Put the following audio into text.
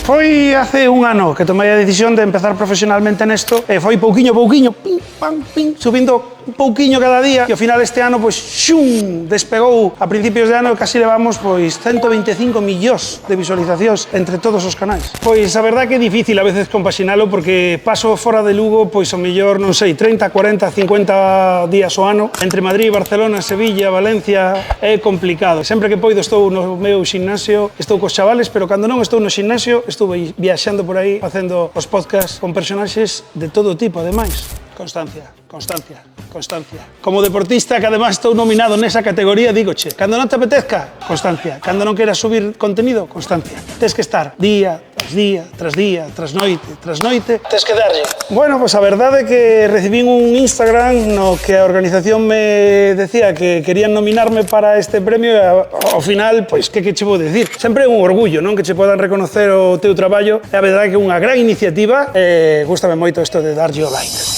Foi hace un ano que tomei a decisión de empezar profesionalmente nesto e foi pouquiño, pim, pam, pim, subindo un pouquiño cada día e ao final este ano, pois, xum, despegou a principios de ano e casi levamos, pois, 125 millóns de visualizacións entre todos os canais. Pois, a verdad que é difícil a veces compaxinalo porque paso fora de Lugo, pois, ao mellor, non sei, 30, 40, 50 días ao ano. Entre Madrid, Barcelona, Sevilla, Valencia, é complicado. Sempre que poido estou no meu ximnasio, estou cos chavales, pero cando non estou no ximnasio, estou viaxando por aí facendo os podcasts con personaxes de todo tipo, ademais. Constancia, constancia, constancia. Como deportista, que además estou nominado nesa categoría, dígoche, cando non te apetezca, constancia. Cando non queras subir contenido, constancia. Tes que estar día tras día, tras día, tras noite, tes que darlle. Bueno, pois a verdade é que recibín un Instagram no que a organización me decía que querían nominarme para este premio e ao final, pois, que che vou decir? Sempre é un orgullo, non? Que che podan reconocer o teu traballo. E a verdade é que é unha gran iniciativa e gústame moito isto de darlle o like.